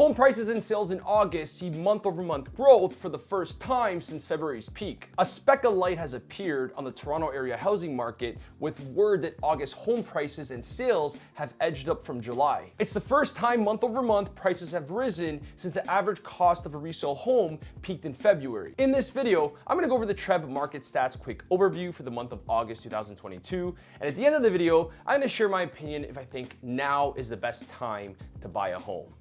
Home prices and sales in August see month-over-month growth for the first time since February's peak. A speck of light has appeared on the Toronto area housing market with word that August home prices and sales have edged up from July. It's the first time month-over-month prices have risen since the average cost of a resale home peaked in February. In this video, I'm going to go over the TREB market stats quick overview for the month of August 2022, and at the end of the video, I'm going to share my opinion if I think now is the best time to buy a home.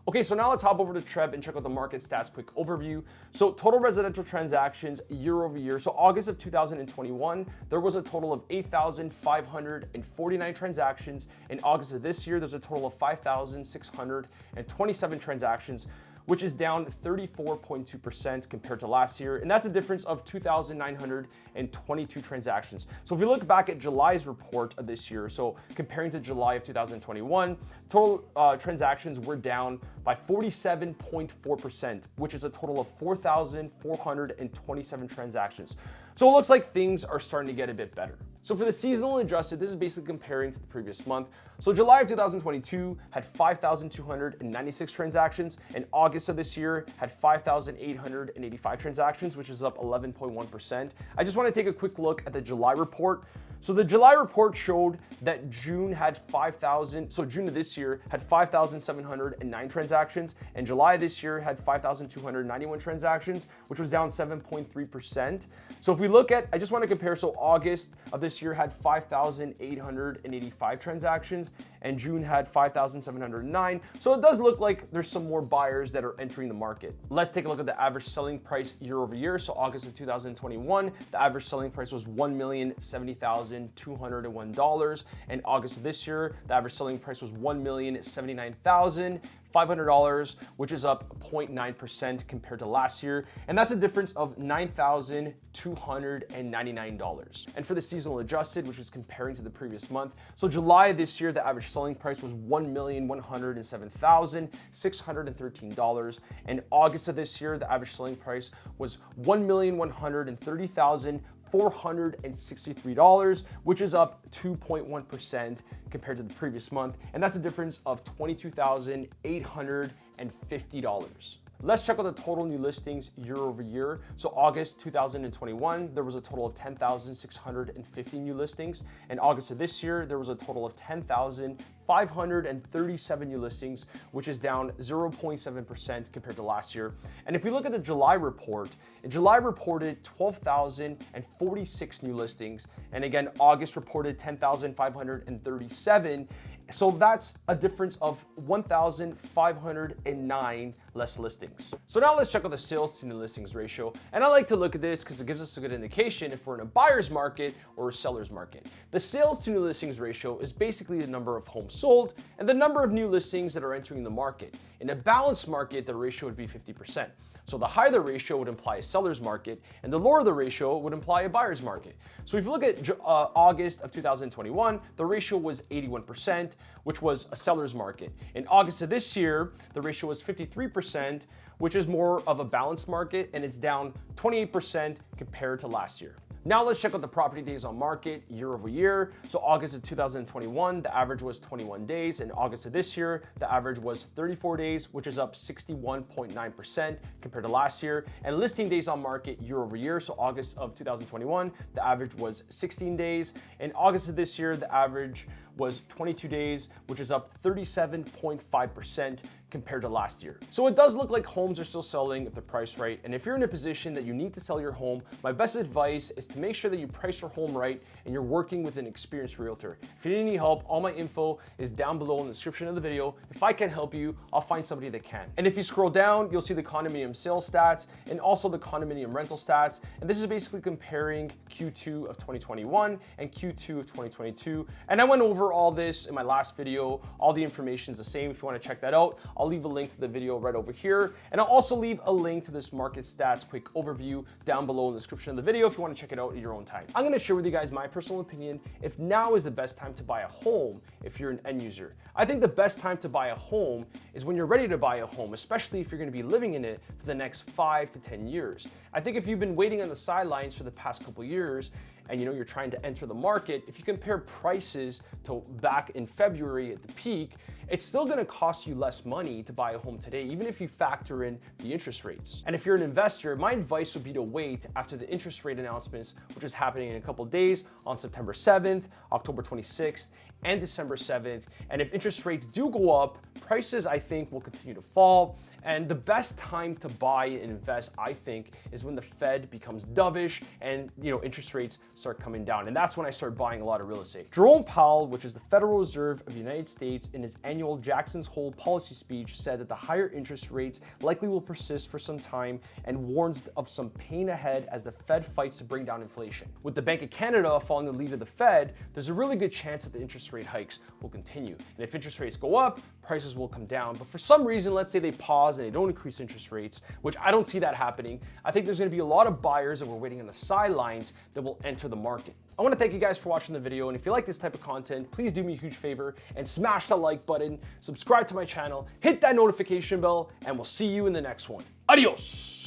Okay, so now let's hop over to TREB and check out the market stats quick overview. So total residential transactions year over year. So August of 2021, there was a total of 8,549 transactions. In August of this year, there's a total of 5,627 transactions, which is down 34.2% compared to last year. And that's a difference of 2,922 transactions. So if you look back at July's report of this year, so comparing to July of 2021, total transactions were down by 47.4%, which is a total of 4,427 transactions. So it looks like things are starting to get a bit better. So for the seasonal adjusted, this is basically comparing to the previous month. So July of 2022 had 5,296 transactions, and August of this year had 5,885 transactions, which is up 11.1%. I just want to take a quick look at the July report. So the July report showed that June had 5,000, so June of this year had 5,709 transactions, and July this year had 5,291 transactions, which was down 7.3%. So if we look at, I just want to compare, so August of this year had 5,885 transactions, and June had 5,709. So it does look like there's some more buyers that are entering the market. Let's take a look at the average selling price year over year. So August of 2021, the average selling price was $1,070,201. And August of this year, the average selling price was $1,079,500, which is up 0.9% compared to last year. And that's a difference of $9,299. And for the seasonal adjusted, which is comparing to the previous month, so July this year, the average selling price was $1,107,613. And August of this year, the average selling price was $1,130,463, which is up 2.1% compared to the previous month. And that's a difference of $22,850. Let's check out the total new listings year over year. So August 2021, there was a total of 10,650 new listings. And August of this year, there was a total of 10,537 new listings, which is down 0.7% compared to last year. And if we look at the July report, July reported 12,046 new listings. And again, August reported 10,537. So that's a difference of 1,509 less listings. So now let's check out the sales to new listings ratio. And I like to look at this because it gives us a good indication if we're in a buyer's market or a seller's market. The sales to new listings ratio is basically the number of homes sold and the number of new listings that are entering the market. In a balanced market, the ratio would be 50%. So the higher the ratio would imply a seller's market, and the lower the ratio would imply a buyer's market. So if you look at August of 2021, the ratio was 81%, which was a seller's market. In August of this year, the ratio was 53%, which is more of a balanced market, and it's down 28% compared to last year. Now let's check out the property days on market year over year. So August of 2021, the average was 21 days. And August of this year, the average was 34 days, which is up 61.9% compared to last year. And listing days on market year over year. So August of 2021, the average was 16 days. In August of this year, the average was 22 days, which is up 37.5% compared to last year. So it does look like homes are still selling if they're priced right. And if you're in a position that you need to sell your home, my best advice is to make sure that you price your home right and you're working with an experienced realtor. If you need any help, all my info is down below in the description of the video. If I can't help you, I'll find somebody that can. And if you scroll down, you'll see the condominium sales stats and also the condominium rental stats. And this is basically comparing Q2 of 2021 and Q2 of 2022. And I went over all this in my last video. All the information is the same. If you want to check that out, I'll leave a link to the video right over here. And I'll also leave a link to this market stats quick overview down below in the description of the video if you want to check it out at your own time. I'm going to share with you guys my personal opinion if now is the best time to buy a home if you're an end user. I think the best time to buy a home is when you're ready to buy a home, especially if you're going to be living in it for the next 5 to 10 years. I think if you've been waiting on the sidelines for the past couple years and you're trying to enter the market, if you compare prices to back in February at the peak, it's still gonna cost you less money to buy a home today, even if you factor in the interest rates. And if you're an investor, my advice would be to wait after the interest rate announcements, which is happening in a couple days on September 7th, October 26th, and December 7th. And if interest rates do go up, prices, I think, will continue to fall. And the best time to buy and invest, I think, is when the Fed becomes dovish and interest rates start coming down. And that's when I start buying a lot of real estate. Jerome Powell, which is the Federal Reserve of the United States, in his annual Jackson's Hole policy speech, said that the higher interest rates likely will persist for some time and warns of some pain ahead as the Fed fights to bring down inflation. With the Bank of Canada following the lead of the Fed, there's a really good chance that the interest rate hikes will continue. And if interest rates go up, prices will come down. But for some reason, let's say they pause and they don't increase interest rates, which I don't see that happening, I think there's going to be a lot of buyers that were waiting on the sidelines that will enter the market. I want to thank you guys for watching the video, and if you like this type of content, please do me a huge favor and smash the like button, subscribe to my channel, hit that notification bell, and we'll see you in the next one. Adios!